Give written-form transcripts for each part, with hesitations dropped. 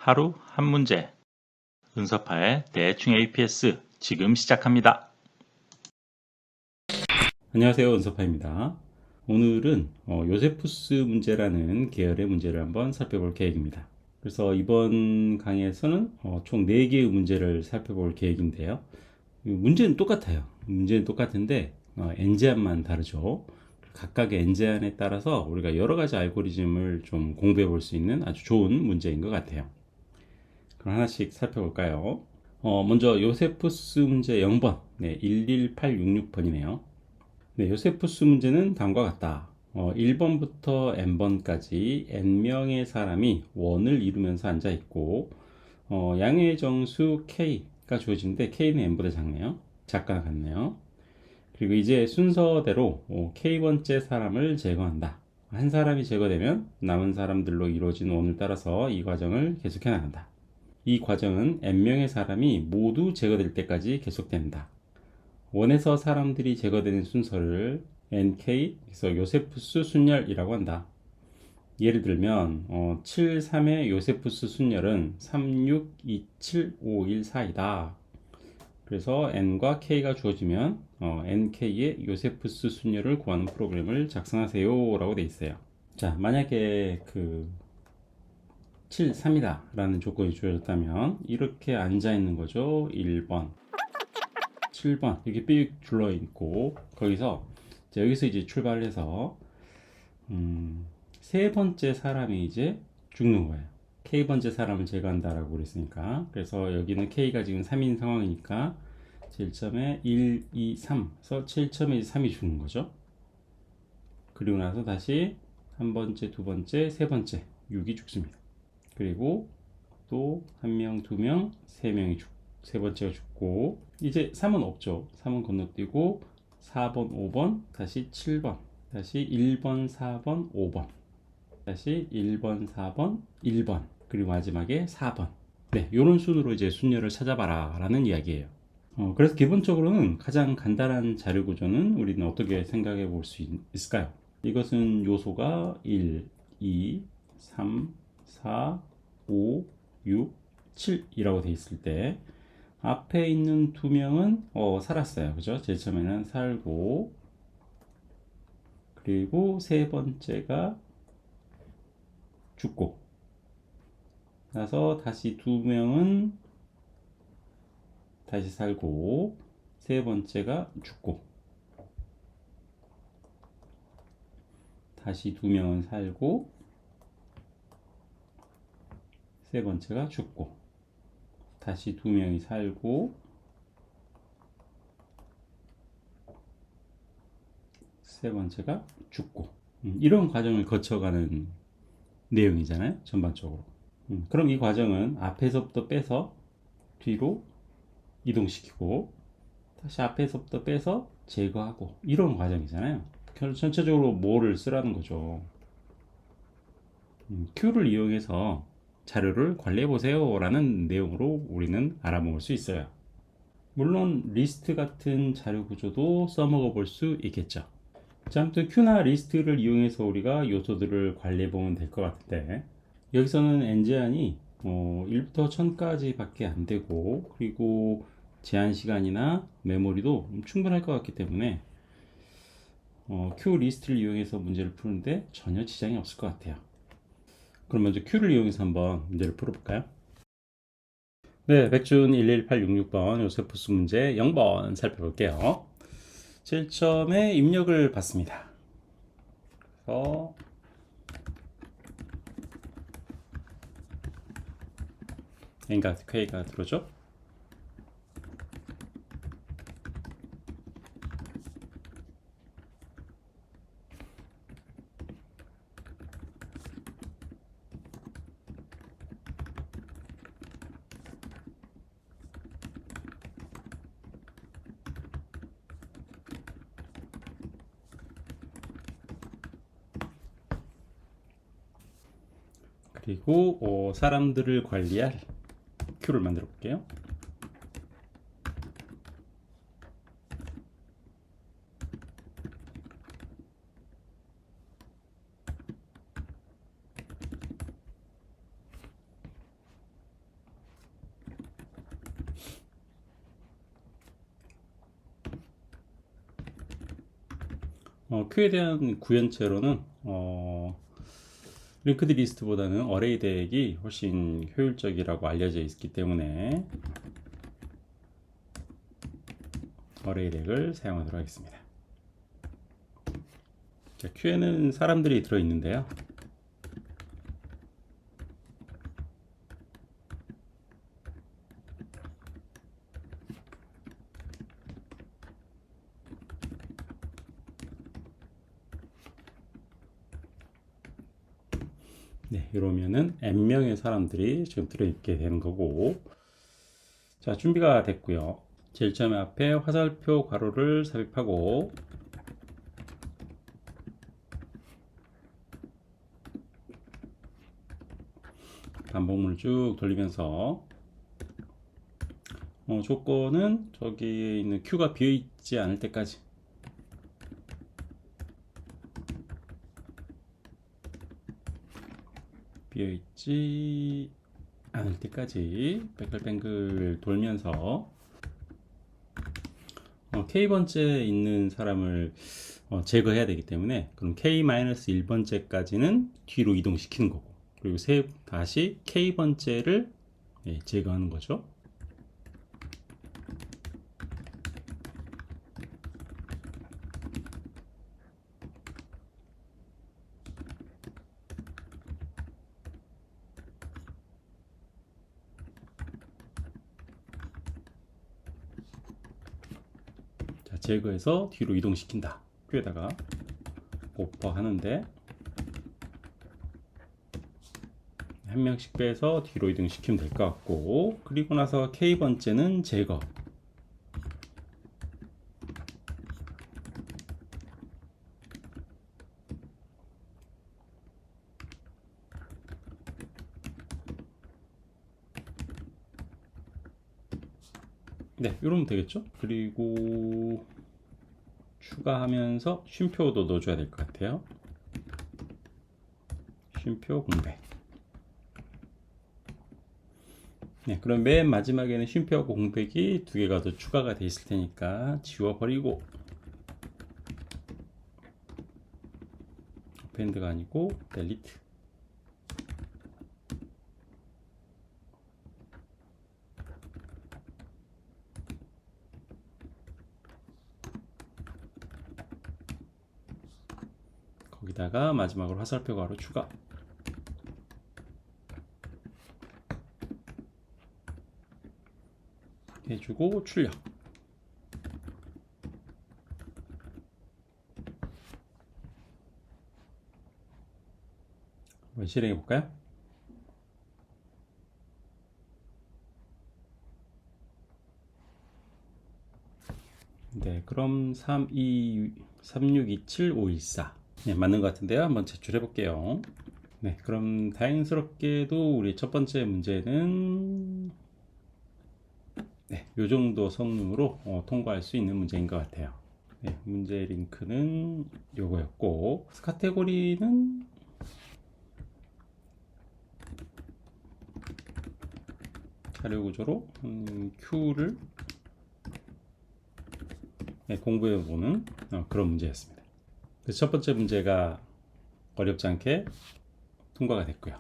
하루 한 문제. 은서파의 대충 APS 지금 시작합니다. 안녕하세요. 은서파입니다. 오늘은 요세푸스 문제라는 계열의 문제를 한번 살펴볼 계획입니다. 그래서 이번 강의에서는 총 4개의 문제를 살펴볼 계획인데요. 문제는 똑같아요. 문제는 똑같은데 엔제안만 다르죠. 각각의 엔제안에 따라서 우리가 여러 가지 알고리즘을 좀 공부해 볼 수 있는 아주 좋은 문제인 것 같아요. 그럼 하나씩 살펴볼까요? 먼저 요세푸스 문제 0번, 네, 11866번이네요. 네, 요세푸스 문제는 다음과 같다. 1번부터 n번까지 n명의 사람이 원을 이루면서 앉아 있고, 양의 정수 k가 주어지는데 k는 n보다 작네요. 작거나 같네요. 그리고 이제 순서대로 k번째 사람을 제거한다. 한 사람이 제거되면 남은 사람들로 이루어진 원을 따라서 이 과정을 계속해 나간다. 이 과정은 n명의 사람이 모두 제거될 때까지 계속된다. 원에서 사람들이 제거되는 순서를 NK, 그래서 요세푸스 순열이라고 한다. 예를 들면 7, 3의 요세푸스 순열은 3, 6, 2, 7, 5, 1, 4이다. 그래서 N과 K가 주어지면 NK의 요세푸스 순열을 구하는 프로그램을 작성하세요 라고 돼 있어요. 자, 만약에 7, 3이다 라는 조건이 주어졌다면 이렇게 앉아 있는 거죠. 1번, 7번 이렇게 삐 둘러 있고, 여기서 이제 출발을 해서 세 번째 사람이 이제 죽는 거예요. K번째 사람을 제거한다라고 그랬으니까. 그래서 여기는 K가 지금 3인 상황이니까 7점에 1, 2, 3 그래서 7점에 3이 죽는 거죠. 그리고 나서 다시 한 번째, 두 번째, 세 번째 6이 죽습니다. 그리고 또 한 명, 두 명, 세 명이 세 번째가 죽고, 이제 3은 없죠. 3은 건너뛰고 4번, 5번, 다시 7번, 다시 1번, 4번, 5번, 다시 1번, 4번, 1번, 그리고 마지막에 4번. 네, 이런 순으로 이제 순열을 찾아봐라 라는 이야기예요. 그래서 기본적으로는 가장 간단한 자료 구조는 우리는 어떻게 생각해 볼 수 있을까요? 이것은 요소가 1, 2, 3, 4, 5, 6, 7이라고 돼 있을 때 앞에 있는 두 명은 살았어요. 그죠? 제일 처음에는 살고, 그리고 세 번째가 죽고, 나서 다시 두 명은 다시 살고, 세 번째가 죽고, 다시 두 명은 살고, 세 번째가 죽고, 다시 두 명이 살고, 세 번째가 죽고, 이런 과정을 거쳐가는 내용이잖아요, 전반적으로. 그럼 이 과정은 앞에서부터 빼서 뒤로 이동시키고, 다시 앞에서부터 빼서 제거하고, 이런 과정이잖아요. 전체적으로 뭐를 쓰라는 거죠. Q를 이용해서 자료를 관리해 보세요 라는 내용으로 우리는 알아먹을 수 있어요. 물론 리스트 같은 자료 구조도 써먹어 볼 수 있겠죠. 자, 아무튼 Q나 리스트를 이용해서 우리가 요소들을 관리해 보면 될 것 같은데, 여기서는 n제한이 1부터 1000까지 밖에 안 되고, 그리고 제한 시간이나 메모리도 충분할 것 같기 때문에 Q 리스트를 이용해서 문제를 푸는데 전혀 지장이 없을 것 같아요. 그럼 먼저 Q를 이용해서 한번 문제를 풀어볼까요? 네, 백준 11866번 요세푸스 문제 0번 살펴볼게요. 7점의 입력을 받습니다. 그래서 N과 K가 들어오죠. 그리고 사람들을 관리할 Q를 만들어 볼게요. Q에 대한 구현체로는 링크드 리스트보다는 어레이 덱이 훨씬 효율적이라고 알려져 있기 때문에 어레이 덱을 사용하도록 하겠습니다. 자, Q에는 사람들이 들어있는데요. 네, 이러면은 n명의 사람들이 지금 들어있게 되는 거고, 자, 준비가 됐고요. 제일 처음에 앞에 화살표 괄호를 삽입하고, 반복문을 쭉 돌리면서 조건은 저기 있는 Q가 비어있지 않을 때까지, 비어있지 않을 때까지 뱅글뱅글 돌면서 K번째 있는 사람을 제거해야 되기 때문에, 그럼 K-1번째까지는 뒤로 이동시키는 거고, 그리고 다시 K번째를 제거하는 거죠. 자, 제거해서 뒤로 이동시킨다. Q에다가 오퍼 하는데, 한 명씩 빼서 뒤로 이동시키면 될 것 같고, 그리고 나서 K번째는 제거. 네, 이러면 되겠죠? 그리고 추가하면서 쉼표도 넣어줘야 될 것 같아요. 쉼표 공백. 네, 그럼 맨 마지막에는 쉼표하고 공백이 두 개가 더 추가가 돼 있을 테니까 지워버리고, 어펜드가 아니고 델리트. 거기다가 마지막으로 화살표 괄호 추가. 해주고 출력. 한번 실행해 볼까요? 네, 그럼 3627514 네, 맞는 것 같은데요. 한번 제출해 볼게요. 네, 그럼 다행스럽게도 우리 첫 번째 문제는 네, 요 정도 성능으로 통과할 수 있는 문제인 것 같아요. 네, 문제 링크는 요거였고, 카테고리는 자료 구조로 Q를 공부해 보는 그런 문제였습니다. 그래서 첫 번째 문제가 어렵지 않게 통과가 됐고요.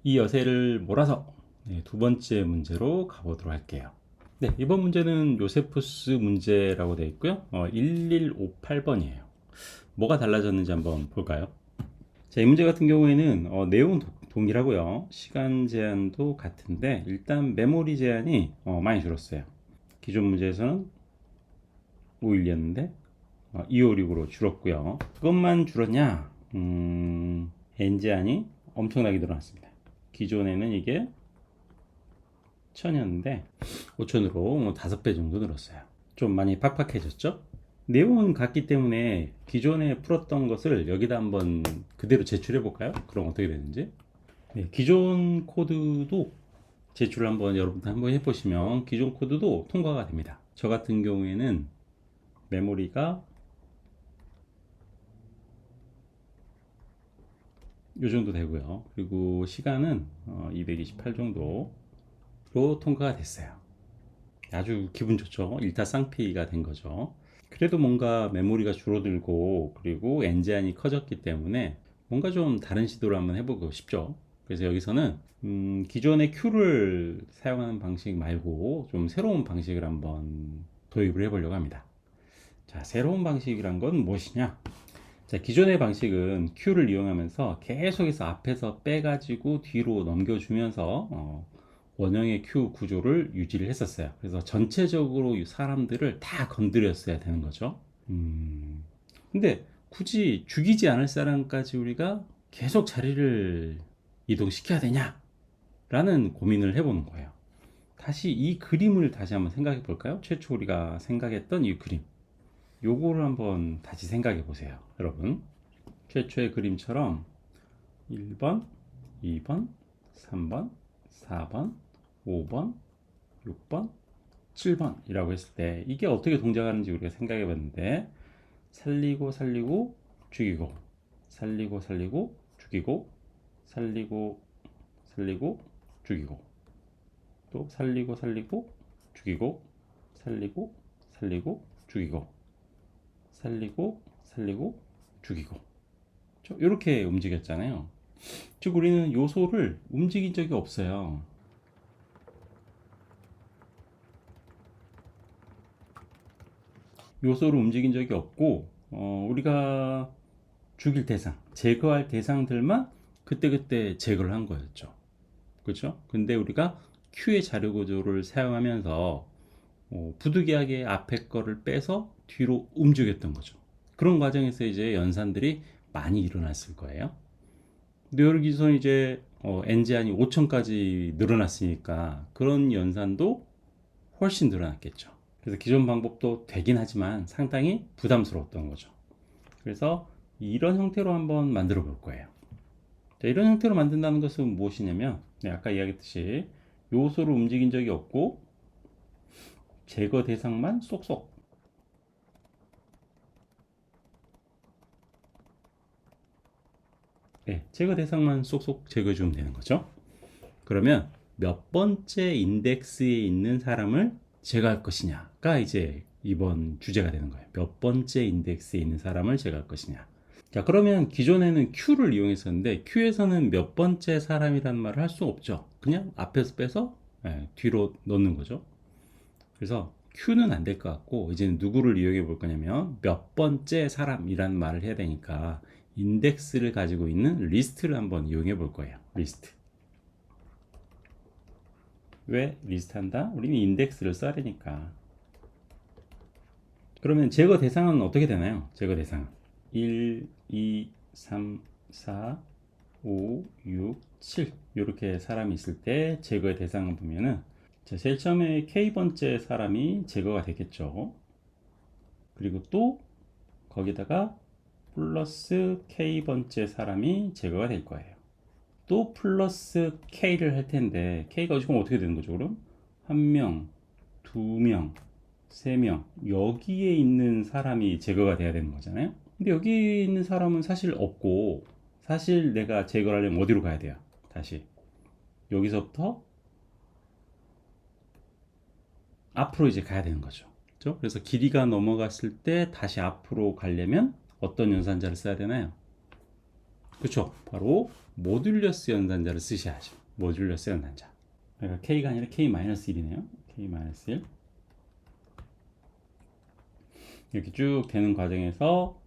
이 여세를 몰아서 두 번째 문제로 가보도록 할게요. 네, 이번 문제는 요세푸스 문제라고 되어 있고요. 1158번이에요. 뭐가 달라졌는지 한번 볼까요? 자, 이 문제 같은 경우에는 내용은 동일하고요. 시간 제한도 같은데 일단 메모리 제한이 많이 줄었어요. 기존 문제에서는 5일이었는데 256으로 줄었고요. 그것만 줄었냐? n 제한이 엄청나게 늘어났습니다. 기존에는 이게 1000이었는데 5000으로 5배 정도 늘었어요. 좀 많이 팍팍해졌죠? 내용은 같기 때문에 기존에 풀었던 것을 여기다 한번 그대로 제출해 볼까요? 그럼 어떻게 되는지. 네, 기존 코드도 제출을 여러분들 한번 해보시면 기존 코드도 통과가 됩니다. 저 같은 경우에는 메모리가 요 정도 되고요. 그리고 시간은 228 정도로 통과가 됐어요. 아주 기분 좋죠. 일타쌍피가 된 거죠. 그래도 뭔가 메모리가 줄어들고 그리고 n 제한이 커졌기 때문에 뭔가 좀 다른 시도를 한번 해보고 싶죠. 그래서 여기서는 기존의 Q를 사용하는 방식 말고 좀 새로운 방식을 한번 도입을 해보려고 합니다. 자, 새로운 방식이란 건 무엇이냐? 자, 기존의 방식은 Q를 이용하면서 계속해서 앞에서 빼가지고 뒤로 넘겨주면서 원형의 Q 구조를 유지를 했었어요. 그래서 전체적으로 이 사람들을 다 건드렸어야 되는 거죠. 근데 굳이 죽이지 않을 사람까지 우리가 계속 자리를 이동시켜야 되냐? 라는 고민을 해보는 거예요. 다시 이 그림을 다시 한번 생각해 볼까요? 최초 우리가 생각했던 이 그림. 요거를 한번 다시 생각해 보세요, 여러분. 최초의 그림처럼 1번, 2번, 3번, 4번, 5번, 6번, 7번 이라고 했을 때 이게 어떻게 동작하는지 우리가 생각해 봤는데 살리고 살리고 죽이고 살리고 살리고 죽이고 살리고 살리고 죽이고 또 살리고 살리고 죽이고 살리고 살리고 죽이고 살리고 살리고 죽이고 이렇게 움직였잖아요. 즉 우리는 요소를 움직인 적이 없어요. 요소를 움직인 적이 없고 우리가 죽일 대상, 제거할 대상들만 그때그때 제거를 한 거였죠. 그렇죠? 근데 우리가 Q의 자료 구조를 사용하면서 부득이하게 앞에 거를 빼서 뒤로 움직였던 거죠. 그런 과정에서 이제 연산들이 많이 일어났을 거예요. 근데 여기서 이제 n 제한이 5천까지 늘어났으니까 그런 연산도 훨씬 늘어났겠죠. 그래서 기존 방법도 되긴 하지만 상당히 부담스러웠던 거죠. 그래서 이런 형태로 한번 만들어 볼 거예요. 자, 이런 형태로 만든다는 것은 무엇이냐면 아까 이야기했듯이 요소를 움직인 적이 없고 제거 대상만 쏙쏙 제거 대상만 쏙쏙 제거해 주면 되는 거죠. 그러면 몇 번째 인덱스에 있는 사람을 제거할 것이냐가 이제 이번 주제가 되는 거예요. 몇 번째 인덱스에 있는 사람을 제거할 것이냐. 자, 그러면 기존에는 Q를 이용했었는데 Q에서는 몇 번째 사람이라는 말을 할 수 없죠. 그냥 앞에서 빼서 뒤로 넣는 거죠. 그래서 Q는 안 될 것 같고 이제는 누구를 이용해 볼 거냐면 몇 번째 사람이라는 말을 해야 되니까 인덱스를 가지고 있는 리스트를 한번 이용해 볼 거예요. 리스트. 왜 리스트 한다? 우리는 인덱스를 써야 되니까. 그러면 제거 대상은 어떻게 되나요? 제거 대상은 1, 2, 3, 4, 5, 6, 7 이렇게 사람이 있을 때 제거의 대상을 보면은 자, 제일 처음에 K번째 사람이 제거가 되겠죠. 그리고 또 거기다가 플러스 K번째 사람이 제거가 될 거예요. 또 플러스 K를 할 텐데 K가 지금 어떻게 되는 거죠? 그럼 1명, 2명, 3명 여기에 있는 사람이 제거가 돼야 되는 거잖아요. 근데 여기 있는 사람은 사실 없고 사실 내가 제거를 하려면 어디로 가야 돼요? 다시 여기서부터 앞으로 이제 가야 되는 거죠. 그렇죠? 그래서 길이가 넘어갔을 때 다시 앞으로 가려면 어떤 연산자를 써야 되나요? 그렇죠. 바로 모듈러스 연산자를 쓰셔야죠. 모듈러스 연산자. 그러니까 K가 아니라 K-1이네요. K-1. 이렇게 쭉 되는 과정에서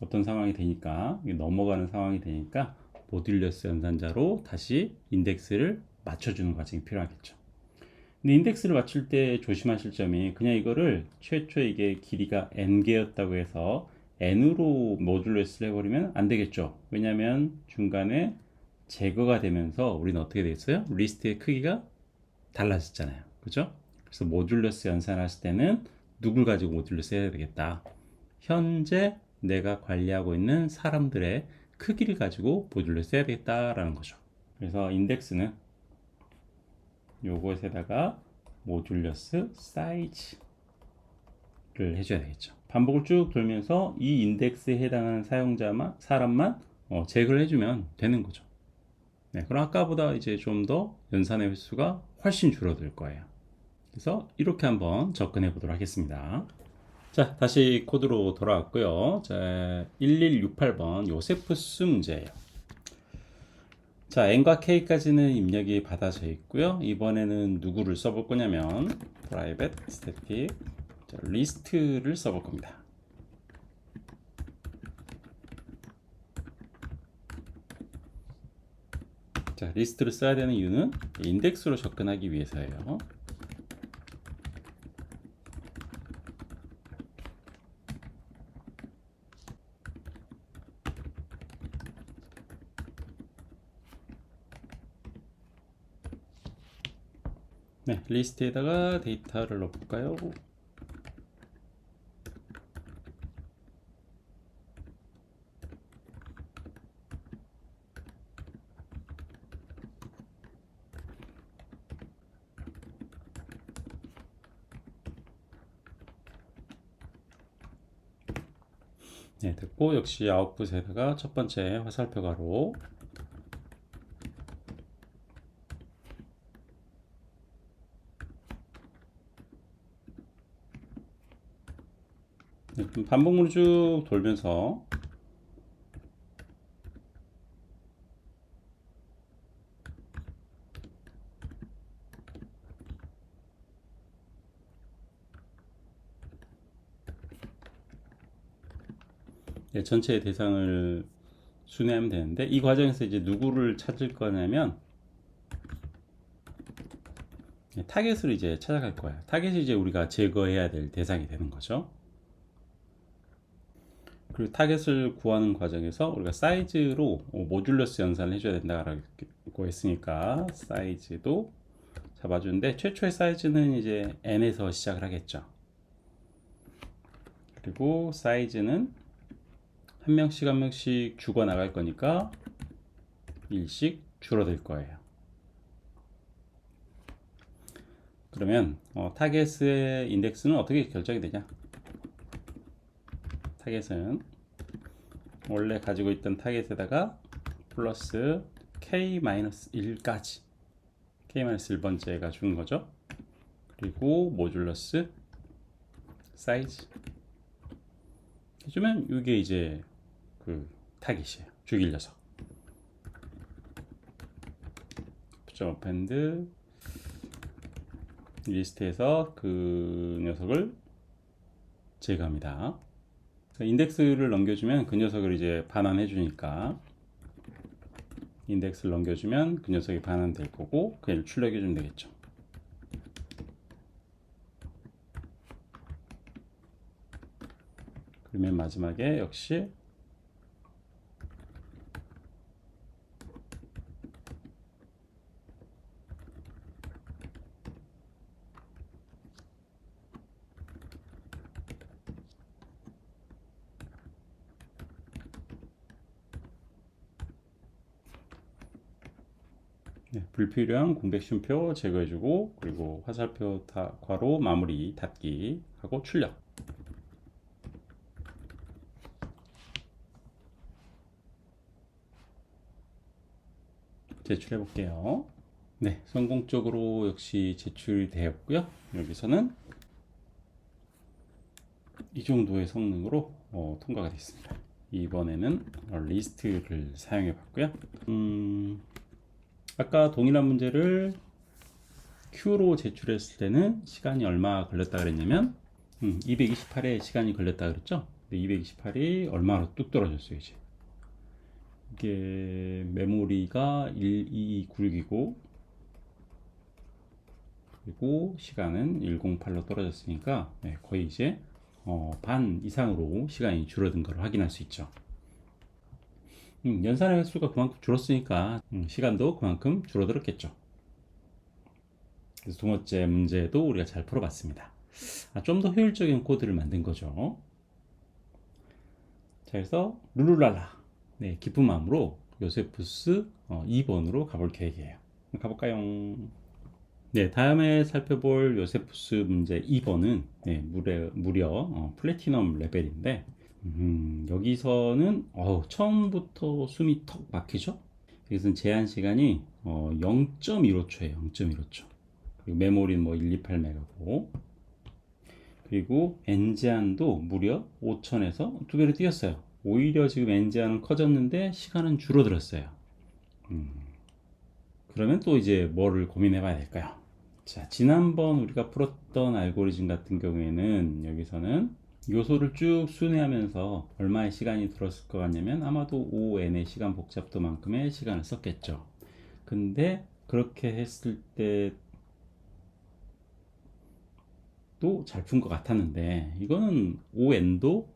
어떤 상황이 되니까 넘어가는 상황이 되니까 모듈러스 연산자로 다시 인덱스를 맞춰주는 과정이 필요하겠죠. 근데 인덱스를 맞출 때 조심하실 점이 그냥 이거를 최초에 이게 길이가 n개였다고 해서 n으로 모듈러스를 해버리면 안 되겠죠. 왜냐하면 중간에 제거가 되면서 우리는 어떻게 되겠어요? 리스트의 크기가 달라졌잖아요. 그죠? 그래서 모듈러스 연산했을 때는 누굴 가지고 모듈러스 해야 되겠다. 현재 내가 관리하고 있는 사람들의 크기를 가지고 모듈러스 해야 되겠다라는 거죠. 그래서 인덱스는 요것에다가 모듈러스 사이즈를 해줘야 되겠죠. 반복을 쭉 돌면서 이 인덱스에 해당하는 사람만 제거를 해주면 되는 거죠. 그럼 아까보다 이제 좀 더 연산의 횟수가 훨씬 줄어들 거예요. 그래서 이렇게 한번 접근해 보도록 하겠습니다. 자, 다시 코드로 돌아왔고요. 자, 1168번 요세푸스 문제예요. 자, n과 k까지는 입력이 받아져 있고요. 이번에는 누구를 써볼 거냐면 private static list를 써볼 겁니다. 자, 리스트를 써야 되는 이유는 인덱스로 접근하기 위해서예요. 네, 리스트에다가 데이터를 넣어볼까요? 네, 됐고 역시 아웃풋에다가 첫 번째 화살표 가로 네, 반복으로 쭉 돌면서 네, 전체의 대상을 순회하면 되는데 이 과정에서 이제 누구를 찾을 거냐면 네, 타겟을 이제 찾아갈 거예요. 타겟이 이제 우리가 제거해야 될 대상이 되는 거죠. 그리고 타겟을 구하는 과정에서 우리가 사이즈로 모듈러스 연산을 해줘야 된다고 했으니까 사이즈도 잡아주는데 최초의 사이즈는 이제 n에서 시작을 하겠죠. 그리고 사이즈는 한 명씩 죽어 나갈 거니까 1씩 줄어들 거예요. 그러면 타겟의 인덱스는 어떻게 결정이 되냐? 타겟은 원래 가지고 있던 타겟에다가 플러스 k-1까지 k-1번째가 주는 거죠. 그리고 모듈러스 사이즈 해주면 이게 이제 그 타깃이에요. 죽일 녀석. append 리스트에서 그 녀석을 제거합니다. 인덱스를 넘겨주면 그 녀석을 이제 반환해 주니까 인덱스를 넘겨주면 그 녀석이 반환될 거고 그냥 출력해 주면 되겠죠. 그러면 마지막에 역시 네, 불필요한 공백 쉼표 제거해주고 그리고 화살표 괄호 마무리 닫기 하고 출력. 제출해 볼게요. 네, 성공적으로 역시 제출이 되었고요. 여기서는 이 정도의 성능으로 통과가 됐습니다. 이번에는 리스트를 사용해 봤고요. 아까 동일한 문제를 Q로 제출했을 때는 시간이 얼마 걸렸다 그랬냐면 228에 시간이 걸렸다 그랬죠. 228이 얼마로 뚝 떨어졌어요. 이제 이게 메모리가 1296이고 그리고 시간은 108로 떨어졌으니까 거의 이제 반 이상으로 시간이 줄어든 걸 확인할 수 있죠. 연산의 횟수가 그만큼 줄었으니까 시간도 그만큼 줄어들었겠죠. 그래서 두 번째 문제도 우리가 잘 풀어봤습니다. 좀 더 효율적인 코드를 만든 거죠. 자, 그래서 룰루랄라 네, 기쁜 마음으로 요세푸스 2번으로 가볼 계획이에요. 가볼까요? 네, 다음에 살펴볼 요세푸스 문제 2번은 네, 무려 플래티넘 레벨인데 여기서는 처음부터 숨이 턱 막히죠? 여기서는 제한 시간이 0.15초예요. 0.15초. 그리고 메모리는 뭐 128메가고, 그리고 엔제한도 무려 5000에서 2배로 뛰었어요. 오히려 지금 엔제한은 커졌는데 시간은 줄어들었어요. 그러면 또 이제 뭐를 고민해 봐야 될까요? 자, 지난번 우리가 풀었던 알고리즘 같은 경우에는 여기서는 요소를 쭉 순회하면서 얼마의 시간이 들었을 것 같냐면 아마도 On의 시간 복잡도만큼의 시간을 썼겠죠. 근데 그렇게 했을 때 또 잘 푼 것 같았는데, 이거는 On도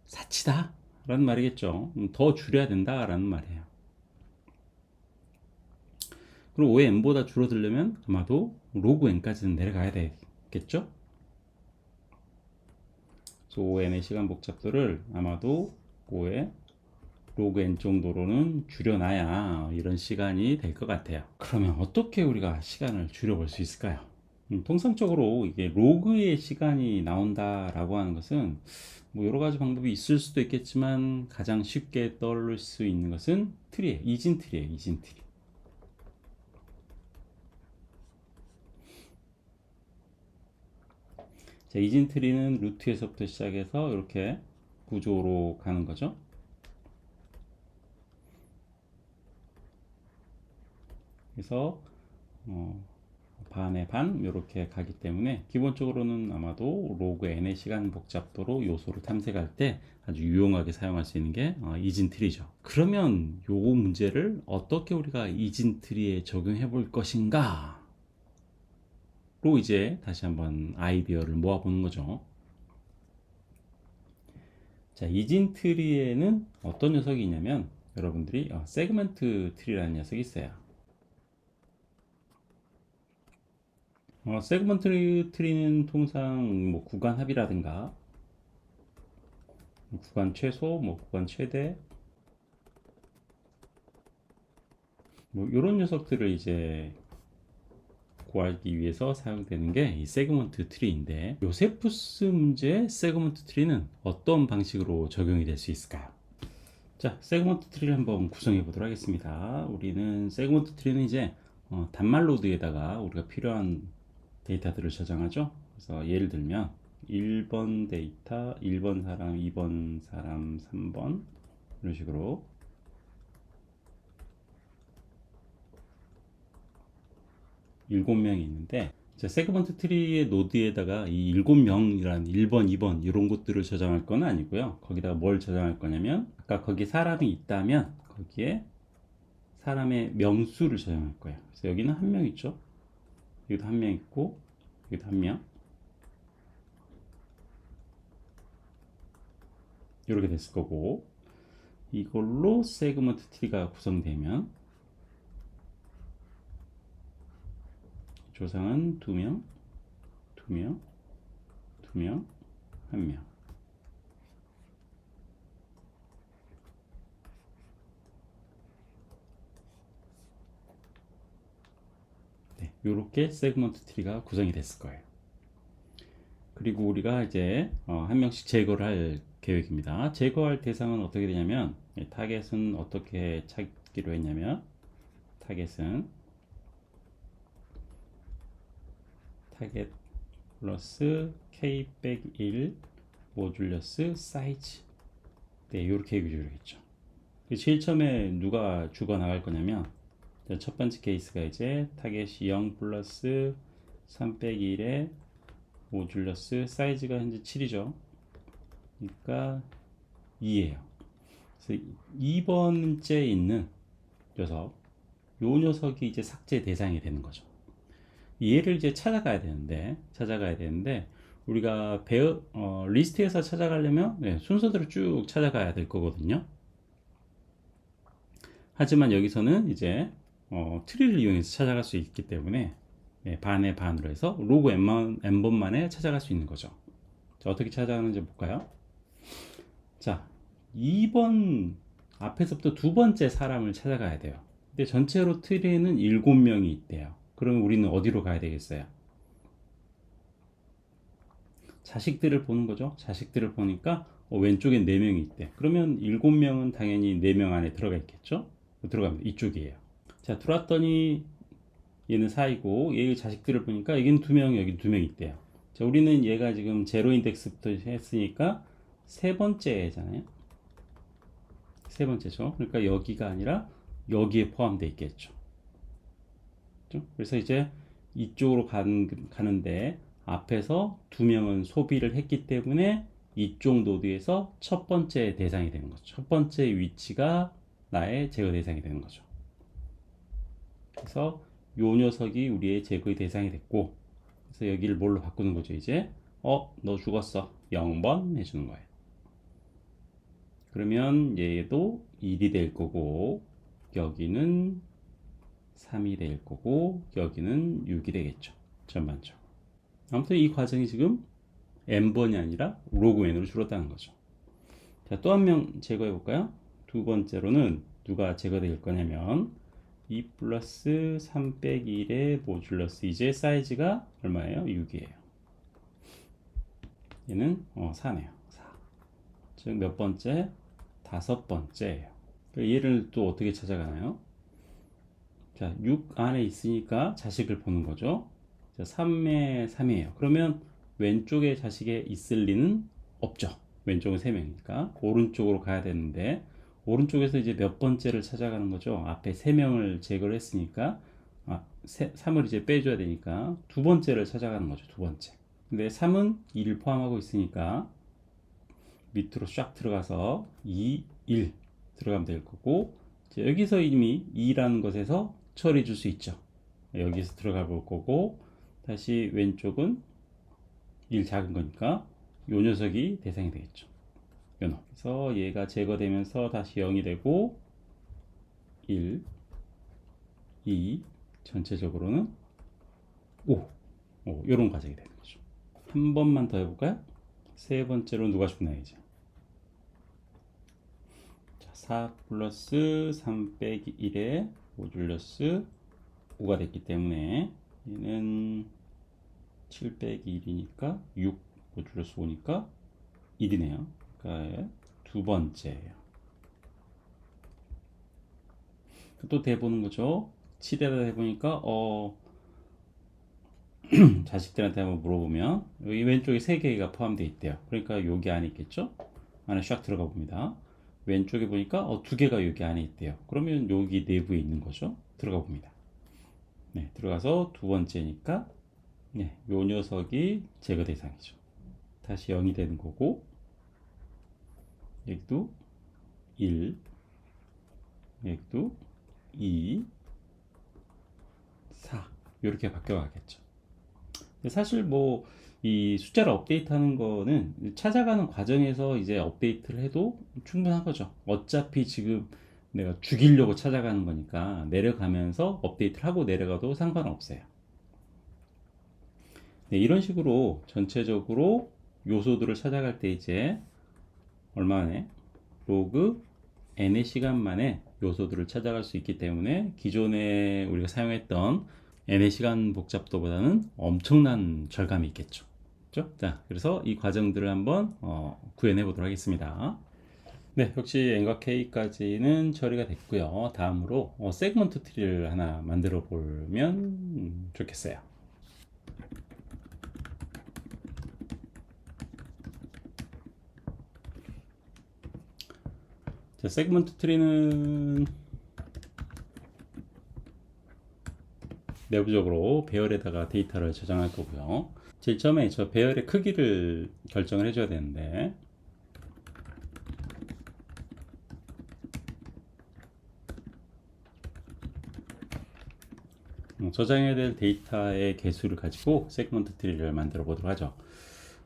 사치다 라는 말이겠죠. 더 줄여야 된다 라는 말이에요. 그리고 On보다 줄어들려면 아마도 로그 n까지는 내려가야 되겠죠. 그래서 On의 시간 복잡도를 아마도 5의 로그 n 정도로는 줄여놔야 이런 시간이 될 것 같아요. 그러면 어떻게 우리가 시간을 줄여볼 수 있을까요? 통상적으로 이게 로그의 시간이 나온다라고 하는 것은 뭐 여러 가지 방법이 있을 수도 있겠지만 가장 쉽게 떠올릴 수 있는 것은 트리예요. 이진 트리예요. 이진 트리. 자, 이진 트리는 루트에서부터 시작해서 이렇게 구조로 가는 거죠. 그래서 반의 반 이렇게 가기 때문에 기본적으로는 아마도 로그 n의 시간 복잡도로 요소를 탐색할 때 아주 유용하게 사용할 수 있는 게 이진 트리죠. 그러면 요 문제를 어떻게 우리가 이진 트리에 적용해 볼 것인가 로 이제 다시 한번 아이디어를 모아보는 거죠. 자, 이진 트리에는 어떤 녀석이 있냐면 여러분들이 세그먼트 트리라는 녀석이 있어요. 세그먼트 트리는 통상 뭐 구간 합이라든가 구간 최소, 뭐 구간 최대 뭐 이런 녀석들을 이제 구하기 위해서 사용되는 게 이 세그먼트 트리인데, 요세푸스 문제의 세그먼트 트리는 어떤 방식으로 적용이 될 수 있을까요? 자, 세그먼트 트리를 한번 구성해 보도록 하겠습니다. 우리는 세그먼트 트리는 이제 단말로드에다가 우리가 필요한 데이터들을 저장하죠. 그래서 예를 들면 1번 데이터, 1번 사람, 2번 사람, 3번 이런 식으로 7명이 있는데, 세그먼트 트리의 노드에다가 이 7명이란 1번, 2번 이런 것들을 저장할 건 아니고요. 거기다가 뭘 저장할 거냐면 아까 거기 사람이 있다면 거기에 사람의 명수를 저장할 거예요. 그래서 여기는 한 명 있죠. 여기도 한 명 있고 여기도 한 명, 이렇게 됐을 거고, 이걸로 세그먼트 트리가 구성되면 조상은 2명, 2명, 2명, 1명. 네, 이렇게 세그먼트 트리가 구성이 됐을 거예요. 그리고 우리가 이제 한 명씩 제거를 할 계획입니다. 제거할 대상은 어떻게 되냐면, 타겟은 어떻게 찾기로 했냐면, 타겟은 타겟 플러스 k 빼기 1 모듈러스 사이즈. 네, 이렇게 해주기로 했죠. 제일 처음에 누가 죽어 나갈 거냐면, 첫 번째 케이스가 이제 타겟이 0 플러스 3 빼기 1에 모듈러스 사이즈가 현재 7이죠. 그러니까 2예요. 그래서 2번째에 있는 녀석, 요 녀석이 이제 삭제 대상이 되는 거죠. 얘를 이제 찾아가야 되는데 우리가 리스트에서 찾아가려면 순서대로 쭉 찾아가야 될 거거든요. 하지만 여기서는 이제 트리를 이용해서 찾아갈 수 있기 때문에 반의 반으로 해서 로그 n번 만에 찾아갈 수 있는 거죠. 자, 어떻게 찾아가는지 볼까요? 자, 2번 앞에서부터 두 번째 사람을 찾아가야 돼요. 근데 전체로 트리에는 7명이 있대요. 그러면 우리는 어디로 가야 되겠어요? 자식들을 보는 거죠. 자식들을 보니까 왼쪽에 4명이 있대. 그러면 7명은 당연히 4명 안에 들어가 있겠죠. 들어가면 이쪽이에요. 자, 들어왔더니 얘는 4이고 얘의 자식들을 보니까 여기는 2명, 여기 2명 있대요. 자, 우리는 얘가 지금 제로 인덱스부터 했으니까 세 번째잖아요. 세 번째죠. 그러니까 여기가 아니라 여기에 포함되어 있겠죠. 그렇죠? 그래서 이제 이쪽으로 가는데 앞에서 2명은 소비를 했기 때문에 이쪽 노드에서 첫 번째 대상이 되는 거죠. 첫 번째 위치가 나의 제거 대상이 되는 거죠. 그래서 요 녀석이 우리의 제거의 대상이 됐고, 그래서 여기를 뭘로 바꾸는 거죠. 이제 너 죽었어, 0번 해주는 거예요. 그러면 얘도 1이 될 거고, 여기는 3이 될 거고, 여기는 6이 되겠죠. 전반적으로. 아무튼 이 과정이 지금 n번이 아니라 로그 n으로 줄었다는 거죠. 자, 또 한 명 제거해 볼까요? 두 번째로는 누가 제거될 거냐면 2 플러스 3 빼기 1의 모듈러스. 이제 사이즈가 얼마예요? 6이에요. 얘는 4네요. 4. 즉 몇 번째? 다섯 번째예요. 얘를 또 어떻게 찾아가나요? 자, 6 안에 있으니까 자식을 보는 거죠. 자, 3에 3이에요. 그러면 왼쪽에 자식에 있을 리는 없죠. 왼쪽은 3명이니까 오른쪽으로 가야 되는데, 오른쪽에서 이제 몇 번째를 찾아가는 거죠. 앞에 3명을 제거를 했으니까 3을 이제 빼줘야 되니까 두 번째를 찾아가는 거죠. 두 번째. 근데 3은 2를 포함하고 있으니까 밑으로 쫙 들어가서 2, 1 들어가면 될 거고, 여기서 이미 2라는 것에서 처리해 줄 수 있죠. 여기서 들어가 볼 거고, 다시 왼쪽은 1 작은 거니까 요 녀석이 대상이 되겠죠. 요 놈. 그래서 얘가 제거되면서 다시 0이 되고 1, 2, 전체적으로는 5, 요런 과정이 되는 거죠. 한 번만 더 해볼까요? 세 번째로 누가 죽나요 이제? 자, 4 플러스 3 빼기 1의 모듈러스 5가 됐기 때문에 얘는 7 빼기 1이니까 6 모듈러스 5니까 1이네요. 그러니까 두 번째예요. 또 대보는 거죠. 7에다 대보니까 자식들한테 한번 물어보면 여기 왼쪽에 3개가 포함되어 있대요. 그러니까 여기 안에 있겠죠. 안에 샥 들어가 봅니다. 왼쪽에 보니까 2개가 여기 안에 있대요. 그러면 여기 내부에 있는 거죠. 들어가 봅니다. 네, 들어가서 두 번째니까 네, 요 녀석이 제거 대상이죠. 다시 0이 되는 거고, 여기도 1, 여기도 2, 4 이렇게 바뀌어 가겠죠. 사실 뭐 이 숫자를 업데이트하는 거는 찾아가는 과정에서 이제 업데이트를 해도 충분한 거죠. 어차피 지금 내가 죽이려고 찾아가는 거니까 내려가면서 업데이트를 하고 내려가도 상관없어요. 네, 이런 식으로 전체적으로 요소들을 찾아갈 때 이제 얼마만에 로그 n의 시간 만에 요소들을 찾아갈 수 있기 때문에 기존에 우리가 사용했던 n의 시간 복잡도보다는 엄청난 절감이 있겠죠. 그렇죠? 자, 그래서 이 과정들을 한번 구현해 보도록 하겠습니다. 네, 역시 n과 k까지는 처리가 됐고요. 다음으로 세그먼트 트리를 하나 만들어 보면 좋겠어요. 자, 세그먼트 트리는 내부적으로 배열에다가 데이터를 저장할 거고요. 제일 처음에 저 배열의 크기를 결정을 해줘야 되는데, 저장해야 될 데이터의 개수를 가지고 세그먼트 트리를 만들어 보도록 하죠.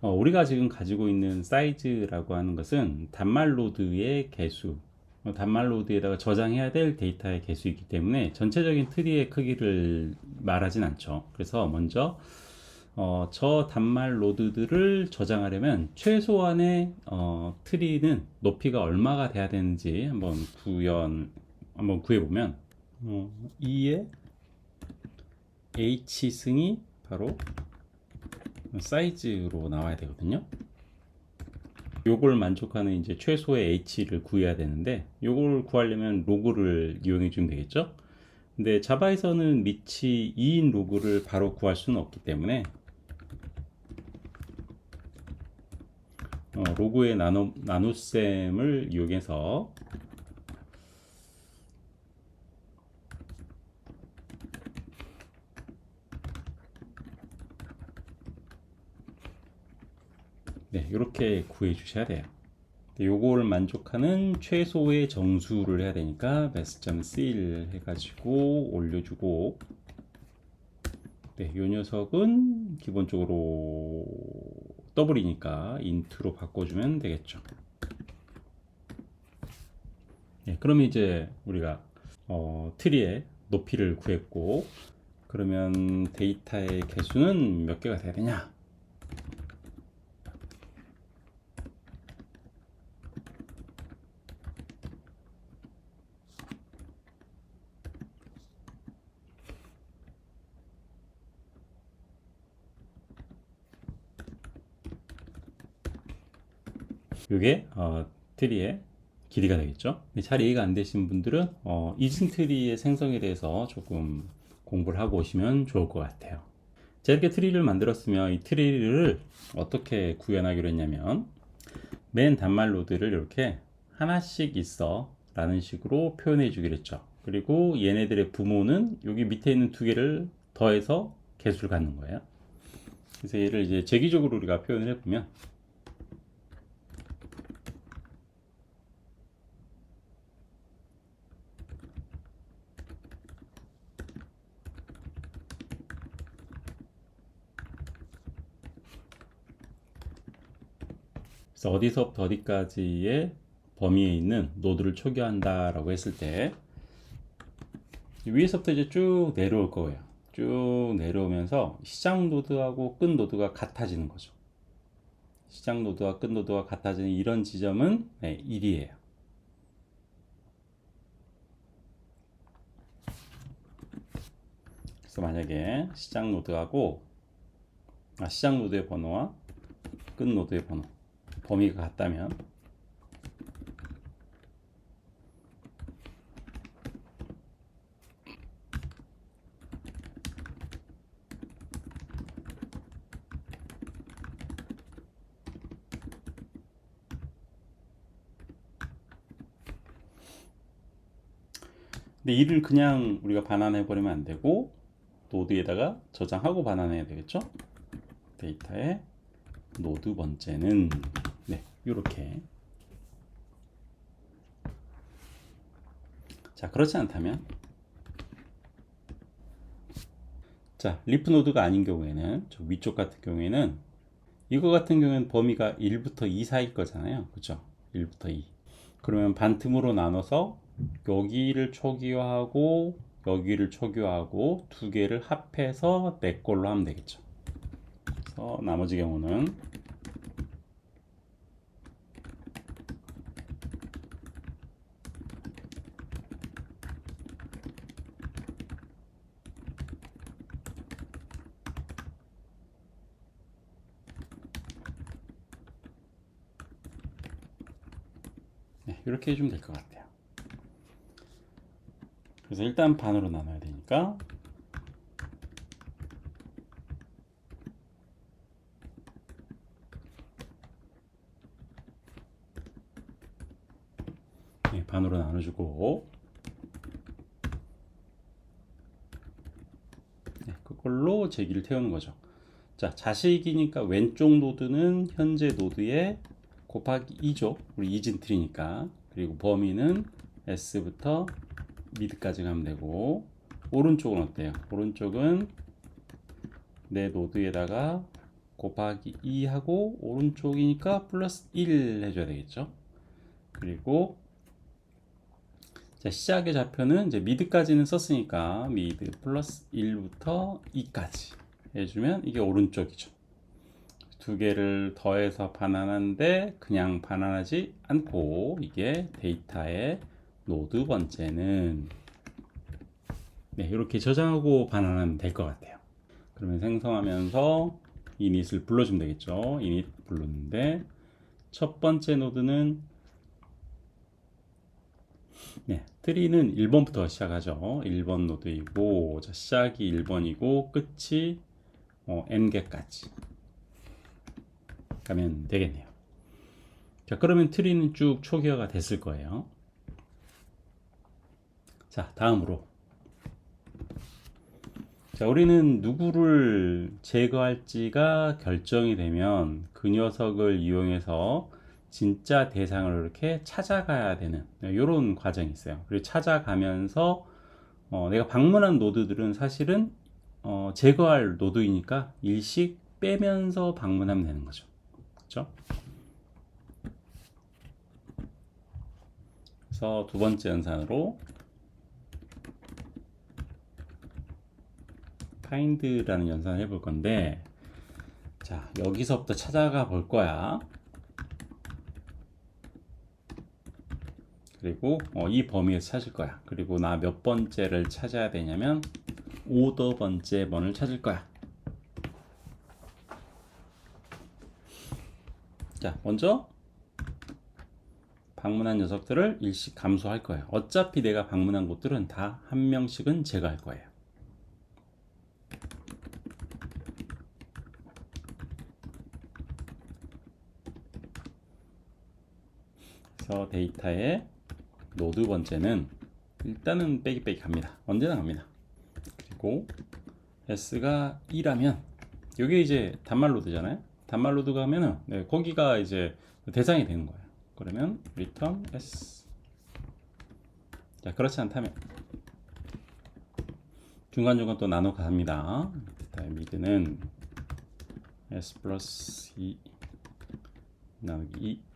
우리가 지금 가지고 있는 사이즈라고 하는 것은 단말 로드의 개수, 단말 로드에다가 저장해야 될 데이터의 개수이기 때문에 전체적인 트리의 크기를 말하진 않죠. 그래서 먼저 저 단말 로드들을 저장하려면 최소한의 트리는 높이가 얼마가 돼야 되는지 한번 구해보면 2의 h승이 바로 사이즈로 나와야 되거든요. 요걸 만족하는 이제 최소의 h를 구해야 되는데, 요걸 구하려면 로그를 이용해 주면 되겠죠. 근데 자바에서는 미치 2인 로그를 바로 구할 수는 없기 때문에 로그의 나눗셈을 이용해서 네, 이렇게 구해 주셔야 돼요. 요거를 만족하는 최소의 정수를 해야 되니까 math.ceil 해가지고 올려주고, 네, 요 녀석은 기본적으로 더블이니까 int로 바꿔주면 되겠죠. 네, 그러면 이제 우리가 트리의 높이를 구했고, 그러면 데이터의 개수는 몇 개가 돼야 되냐? 이게 트리의 길이가 되겠죠. 잘 이해가 안 되신 분들은 이진 트리의 생성에 대해서 조금 공부를 하고 오시면 좋을 것 같아요. 제가 이렇게 트리를 만들었으면 이 트리를 어떻게 구현하기로 했냐면, 맨 단말 노드를 이렇게 하나씩 있어 라는 식으로 표현해 주기로 했죠. 그리고 얘네들의 부모는 여기 밑에 있는 두 개를 더해서 개수를 갖는 거예요. 그래서 얘를 이제 재기적으로 우리가 표현을 해보면, 그래서 어디서부터 어디까지의 범위에 있는 노드를 초기화한다라고 했을 때, 위에서부터 이제 쭉 내려올 거예요. 쭉 내려오면서 시작 노드하고 끝 노드가 같아지는 거죠. 시작 노드와 끝 노드가 같아지는 이런 지점은 1이에요. 그래서 만약에 시작 노드하고 시작 노드의 번호와 끝 노드의 번호 범위가 같다면, 근데 이를 그냥 우리가 반환해 버리면 안 되고 노드에다가 저장하고 반환해야 되겠죠. 데이터의 노드 번째는 이렇게. 자, 그렇지 않다면, 자, 리프 노드가 아닌 경우에는, 저 위쪽 같은 경우에는, 이거 같은 경우에는 범위가 1부터 2 사이일 거잖아요. 그죠? 1부터 2. 그러면 반틈으로 나눠서 여기를 초기화하고 여기를 초기화하고 두 개를 합해서 내 걸로 하면 되겠죠. 그래서 나머지 경우는 이렇게 해주면 될 것 같아요. 그래서 일단 반으로 나눠야 되니까 반으로 나눠주고, 그걸로 제기를 태우는 거죠. 자, 자식이니까 왼쪽 노드는 현재 노드에 곱하기 2죠. 우리 이진 트리니까. 그리고 범위는 S부터 미드까지 가면 되고, 오른쪽은 어때요? 오른쪽은 내 노드에다가 곱하기 2 하고 오른쪽이니까 플러스 1 해줘야 되겠죠. 그리고 자, 시작의 좌표는 이제 미드까지는 썼으니까 미드 플러스 1부터 2까지 해주면 이게 오른쪽이죠. 두 개를 더해서 반환하는데 그냥 반환하지 않고 이게 데이터의 노드 번째는 이렇게 저장하고 반환하면 될 것 같아요. 그러면 생성하면서 init을 불러주면 되겠죠. init 불렀는데 첫 번째 노드는 네, 트리는 1번부터 시작하죠. 1번 노드이고, 자, 시작이 1번이고, 끝이 n개까지 가면 되겠네요. 자, 그러면 트리는 쭉 초기화가 됐을 거예요. 자, 다음으로. 자, 우리는 누구를 제거할지가 결정이 되면 그 녀석을 이용해서 진짜 대상을 이렇게 찾아가야 되는 이런 과정이 있어요. 그리고 찾아가면서 내가 방문한 노드들은 사실은 제거할 노드이니까 일씩 빼면서 방문하면 되는 거죠. 그렇죠? 그래서 두 번째 연산으로 find라는 연산을 해볼 건데, 자, 여기서부터 찾아가 볼 거야. 그리고 이 범위에서 찾을 거야. 그리고 나 몇 번째를 찾아야 되냐면 오더 번째 번을 찾을 거야. 자, 먼저 방문한 녀석들을 일씩 감소할 거예요. 어차피 내가 방문한 곳들은 다 한 명씩은 제거할 거예요. 그래서 데이터의 노드 번째는 일단은 빼기 갑니다. 언제나 갑니다. 그리고 s가 2라면 이게 이제 단말 로드잖아요. 단말 로드 가면은 거기가 이제 대상이 되는 거예요. 그러면 return s. 자, 그렇지 않다면 중간중간 또 나눠 갑니다. mid는 s 플러스 2 나누기 2.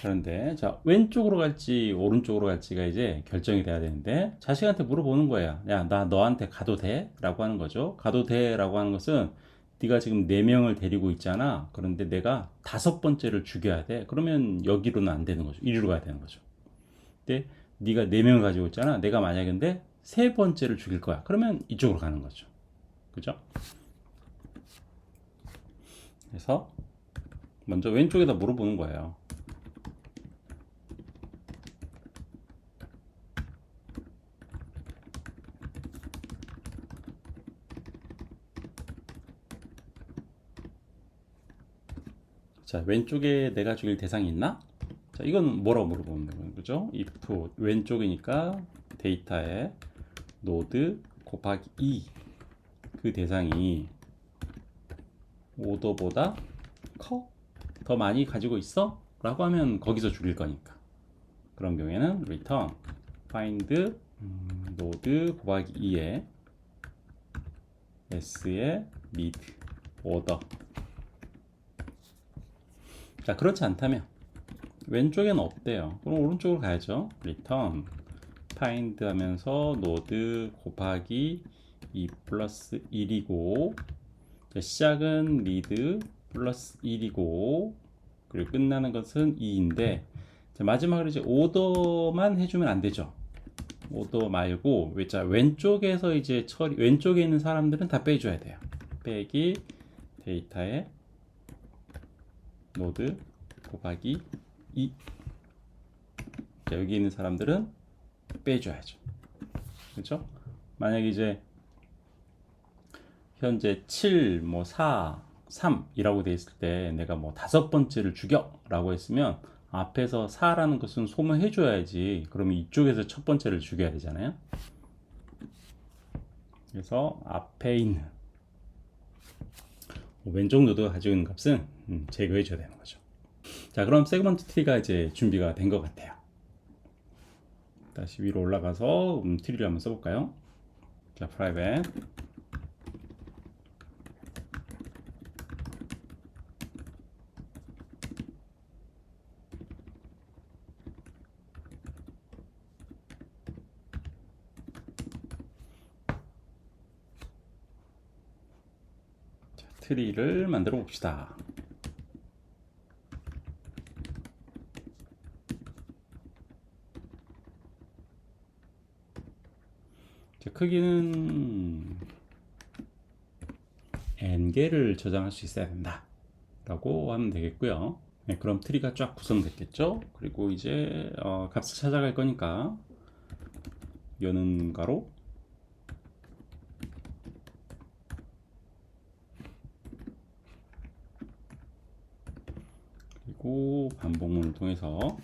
그런데 자, 왼쪽으로 갈지 오른쪽으로 갈지가 이제 결정이 돼야 되는데 자식한테 물어보는 거예요. 야, 나 너한테 가도 돼? 라고 하는 거죠. 가도 돼? 라고 하는 것은 네가 지금 4명을 데리고 있잖아. 그런데 내가 5번째를 죽여야 돼. 그러면 여기로는 안 되는 거죠. 이리로 가야 되는 거죠. 근데 네가 4명을 가지고 있잖아. 내가 만약에 근데 3번째를 죽일 거야. 그러면 이쪽으로 가는 거죠. 그죠? 그래서 먼저 왼쪽에다 물어보는 거예요. 자, 왼쪽에 내가 죽일 대상이 있나? 자, 이건 뭐라고 물어보는 거예요. 그죠? if 왼쪽이니까 데이터에 노드 곱하기 2 그 대상이 오더보다 커? 더 많이 가지고 있어? 라고 하면 거기서 죽일 거니까. 그런 경우에는 return find 노드 곱하기 2에 s의 mid order. 자, 그렇지 않다면 왼쪽에는 없대요. 그럼 오른쪽으로 가야죠. return find 하면서 노드 곱하기 2 플러스 1이고 시작은 mid 플러스 1이고 그리고 끝나는 것은 2인데 마지막으로 이제 오더만 해주면 안 되죠. 오더 말고 왼쪽에서 이제 왼쪽에 있는 사람들은 다 빼줘야 돼요. 빼기 데이터에 노드 곱하기 2. 자, 여기 있는 사람들은 빼줘야죠. 그렇죠? 만약에 이제 현재 7, 4, 3이라고 돼 있을 때 내가 5번째를 죽여 라고 했으면 앞에서 4라는 것은 소모해 줘야지. 그러면 이쪽에서 첫 번째를 죽여야 되잖아요. 그래서 앞에 있는 왼쪽 노드가 가지고 있는 값은 제거해 줘야 되는 거죠. 자, 그럼 세그먼트 트리가 이제 준비가 된 것 같아요. 다시 위로 올라가서 트리를 한번 써볼까요? 자, private 트리를 만들어 봅시다. 크기는 n개를 저장할 수 있어야 된다 라고 하면 되겠고요. 네, 그럼 트리가 쫙 구성됐겠죠. 그리고 이제 값을 찾아갈 거니까 여는 가로 그리고 반복문을 통해서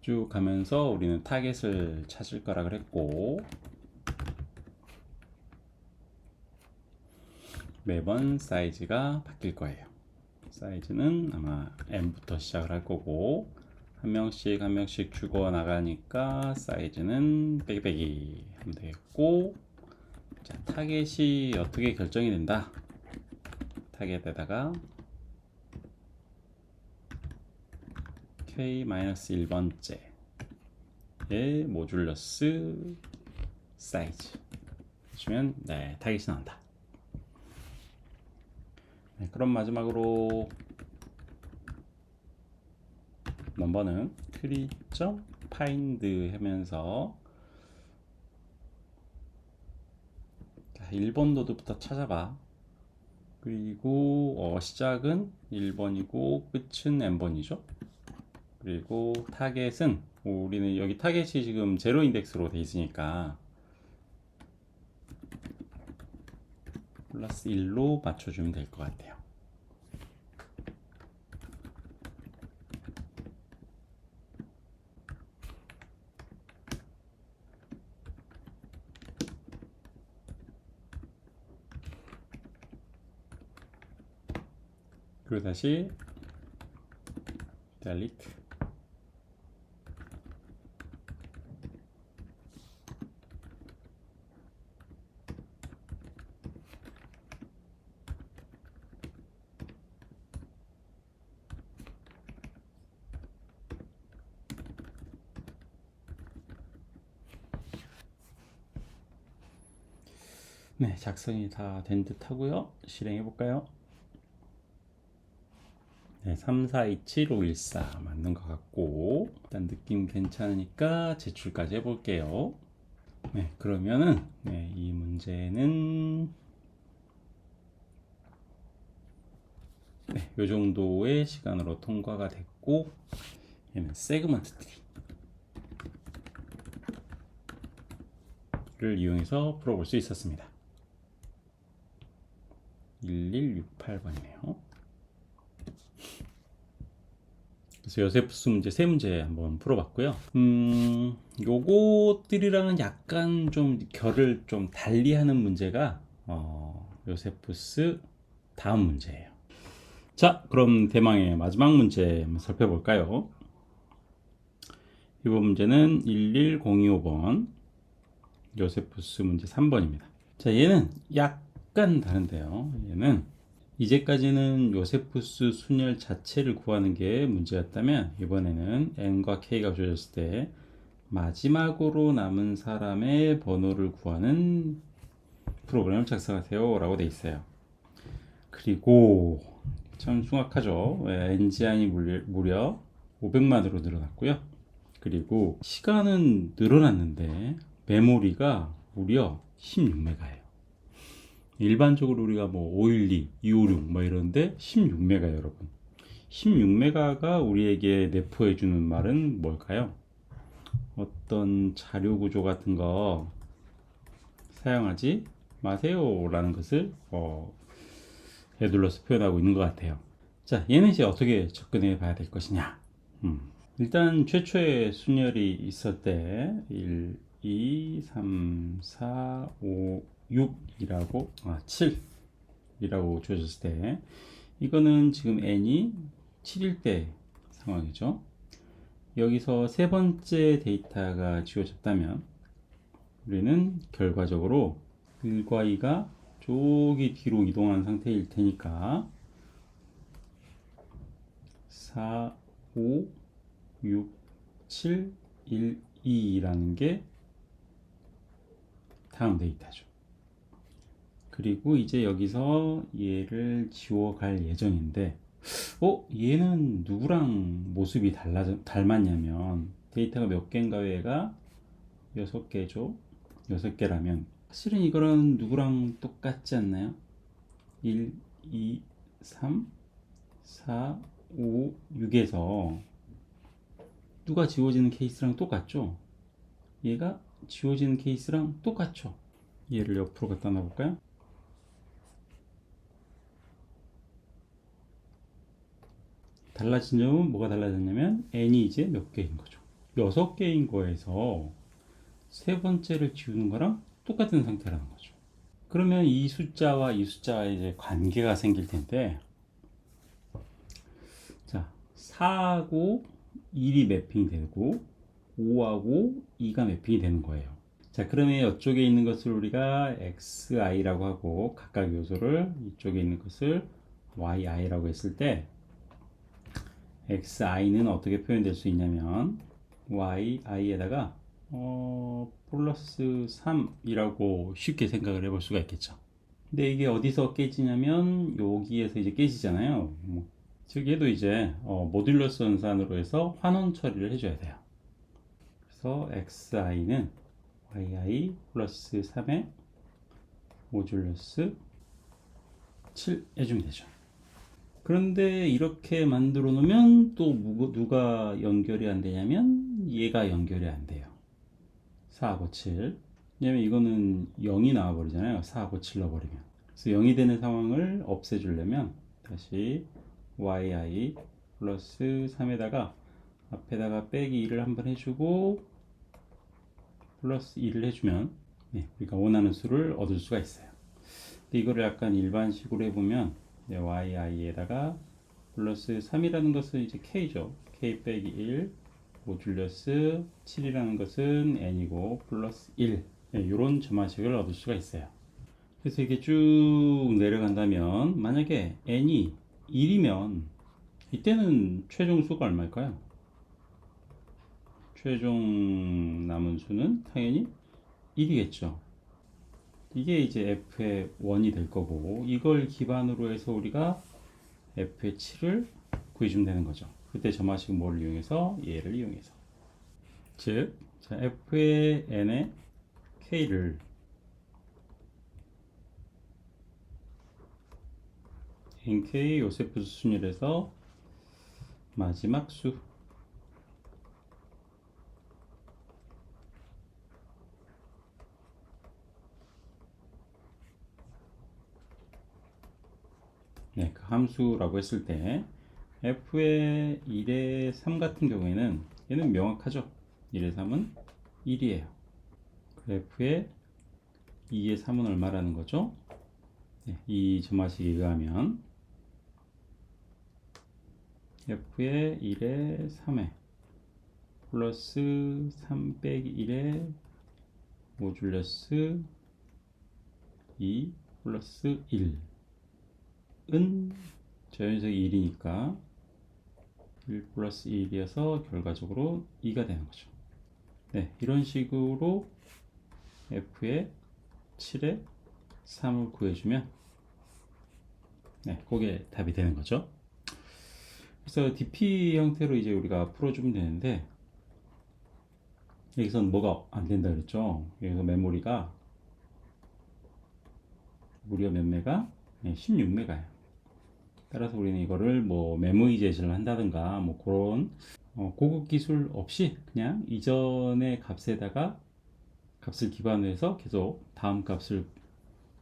쭉 가면서 우리는 타겟을 찾을 거라 그랬고, 매번 사이즈가 바뀔 거예요. 사이즈는 아마 M부터 시작을 할 거고, 한 명씩 죽어 나가니까 사이즈는 빼기 하면 되겠고, 자, 타겟이 어떻게 결정이 된다. 타겟에다가 K-1번째의 모듈러스 사이즈 주면 네, 타겟이 나온다. 네, 그럼 마지막으로 넘버는 tree.find 하면서 1번 노드부터 찾아봐. 그리고 시작은 1번이고 끝은 n번이죠. 그리고 타겟은 우리는 여기 타겟이 지금 0 인덱스로 돼 있으니까 플러스 1로 맞춰주면 될 것 같아요. 그리고 다시 delete 네, 작성이 다 된 듯 하고요. 실행해 볼까요? 네, 3, 4, 2, 7, 5, 1, 4 맞는 것 같고, 일단 느낌 괜찮으니까 제출까지 해볼게요. 네, 그러면은 네, 이 문제는 네, 요 정도의 시간으로 통과가 됐고, 얘는 세그먼트 트리를 이용해서 풀어볼 수 있었습니다. 1168번이네요. 그래서 요세푸스 문제 3문제 한번 풀어봤고요. 요것들이랑은 약간 좀 결을 좀 달리하는 문제가 요세푸스 다음 문제예요. 자, 그럼 대망의 마지막 문제 한번 살펴볼까요? 이번 문제는 11025번 요세푸스 문제 3번입니다. 자, 얘는 약간 다른데요. 얘는 이제까지는 요세푸스 순열 자체를 구하는 게 문제였다면 이번에는 n과 k가 주어졌을 때 마지막으로 남은 사람의 번호를 구하는 프로그램을 작성하세요 라고 돼 있어요. 그리고 참 흉악하죠. n지안이 무려 500만으로 늘어났고요. 그리고 시간은 늘어났는데 메모리가 무려 16메가예요. 일반적으로 우리가 뭐 512, 256 뭐 이런데 16메가 여러분. 16메가가 우리에게 내포해 주는 말은 뭘까요? 어떤 자료 구조 같은 거 사용하지 마세요 라는 것을 에둘러서 표현하고 있는 것 같아요. 자, 얘는 이제 어떻게 접근해 봐야 될 것이냐. 일단 최초의 순열이 있을 때 1, 2, 3, 4, 5, 6이라고 7이라고 주어졌을 때 이거는 지금 n이 7일 때 상황이죠. 여기서 세 번째 데이터가 지워졌다면 우리는 결과적으로 1과 2가 저기 뒤로 이동한 상태일 테니까 4, 5, 6, 7, 1, 2라는 게 다음 데이터죠. 그리고 이제 여기서 얘를 지워갈 예정인데 얘는 누구랑 모습이 닮았냐면 데이터가 몇 개인가 얘가 6개죠. 6개라면 사실은 이거는 누구랑 똑같지 않나요? 1, 2, 3, 4, 5, 6에서 누가 지워지는 케이스랑 똑같죠? 얘가 지워지는 케이스랑 똑같죠? 얘를 옆으로 갖다 놔볼까요? 달라진 점은 뭐가 달라졌냐면 n이 이제 몇 개인 거죠. 6개인 거에서 세 번째를 지우는 거랑 똑같은 상태라는 거죠. 그러면 이 숫자와 이 숫자의 이제 관계가 생길 텐데, 자, 4하고 1이 매핑이 되고 5하고 2가 매핑이 되는 거예요. 자, 그러면 이쪽에 있는 것을 우리가 xi라고 하고 각각 요소를 이쪽에 있는 것을 yi라고 했을 때 xi는 어떻게 표현될 수 있냐면 yi에다가 플러스 3이라고 쉽게 생각을 해볼 수가 있겠죠. 근데 이게 어디서 깨지냐면 여기에서 이제 깨지잖아요. 즉 얘도 이제 모듈러스 연산으로 해서 환원 처리를 해줘야 돼요. 그래서 xi는 yi 플러스 3의 모듈러스 7 해주면 되죠. 그런데 이렇게 만들어 놓으면 또 누가 연결이 안 되냐면 얘가 연결이 안 돼요. 4하고 7. 왜냐면 이거는 0이 나와 버리잖아요. 4하고 7 넣어버리면. 그래서 0이 되는 상황을 없애주려면 다시 yi 플러스 3에다가 앞에다가 빼기 2를 한번 해주고 플러스 2를 해주면 우리가 원하는 수를 얻을 수가 있어요. 근데 이거를 약간 일반식으로 해보면 yi에다가 플러스 3이라는 것은 이제 k죠. k 빼기 1 모듈러스 7이라는 것은 n이고 플러스 1 이런 점화식을 얻을 수가 있어요. 그래서 이게 쭉 내려간다면 만약에 n이 1이면 이때는 최종 수가 얼마일까요? 최종 남은 수는 당연히 1이겠죠. 이게 이제 f의 1이 될 거고 이걸 기반으로 해서 우리가 f의 7을 구해주면 되는 거죠. 그때 점화식 뭐를 이용해서? 얘를 이용해서. 즉 자, f의 n의 k를 nk 요세푸스 순열에서 마지막 수 그 함수라고 했을 때 f의 1의 3 같은 경우에는 얘는 명확하죠. 1의 3은 1이에요. f의 2의 3은 얼마라는 거죠? 이 점화식에 의하면 f의 1의 3에 플러스 3 빼기 1의 모듈러스 2 플러스 1은 저연속이 1이니까 1 플러스 1이어서 결과적으로 2가 되는 거죠. 이런 식으로 f의 7에 3을 구해주면 그게 답이 되는 거죠. 그래서 DP 형태로 이제 우리가 풀어주면 되는데 여기서는 뭐가 안 된다 그랬죠. 여기서 메모리가 무려 몇 메가? 16메가예요. 따라서 우리는 이거를 뭐 메모리 제시를 한다든가 뭐 그런 고급 기술 없이 그냥 이전의 값에다가 값을 기반으로 해서 계속 다음 값을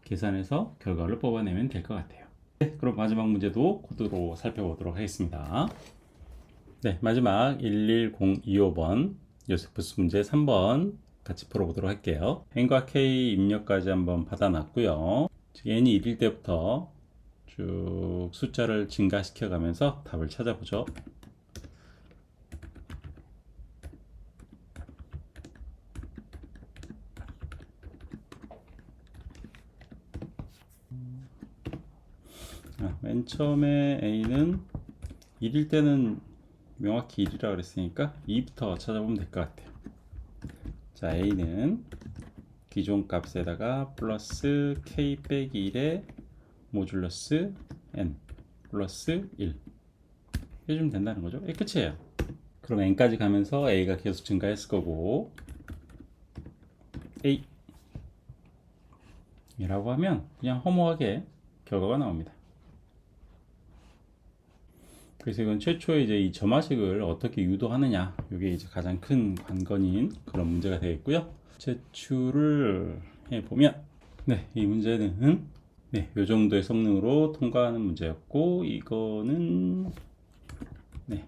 계산해서 결과를 뽑아내면 될 것 같아요. 그럼 마지막 문제도 코드로 살펴보도록 하겠습니다. 마지막 11025번 요세푸스 문제 3번 같이 풀어보도록 할게요. n과 k 입력까지 한번 받아놨고요. n이 1일 때부터 쭉 숫자를 증가시켜 가면서 답을 찾아보죠. 맨 처음에 a는 1일 때는 명확히 1이라 그랬으니까 2부터 찾아보면 될 것 같아요. 자, a는 기존 값에다가 플러스 k 빼기 1의 모듈러스 n 플러스 1 해주면 된다는 거죠. 끝이에요. 그럼 n까지 가면서 a가 계속 증가했을 거고 a 이라고 하면 그냥 허무하게 결과가 나옵니다. 그래서 이건 최초에 이제 이 점화식을 어떻게 유도하느냐, 이게 이제 가장 큰 관건인 그런 문제가 되겠고요. 제출을 해보면, 네, 이 문제는 네, 이 정도의 성능으로 통과하는 문제였고, 이거는 네,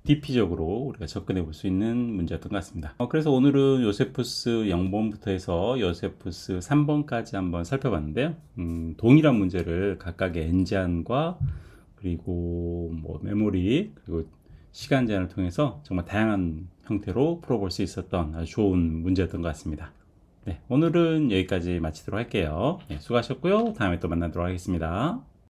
DP적으로 우리가 접근해 볼 수 있는 문제였던 것 같습니다. 그래서 오늘은 요세푸스 0번부터 해서 요세푸스 3번까지 한번 살펴봤는데요. 동일한 문제를 각각의 n제한과 그리고 뭐 메모리 그리고 시간 제한을 통해서 정말 다양한 형태로 풀어볼 수 있었던 아주 좋은 문제였던 것 같습니다. 네, 오늘은 여기까지 마치도록 할게요. 네, 수고하셨고요. 다음에 또 만나도록 하겠습니다.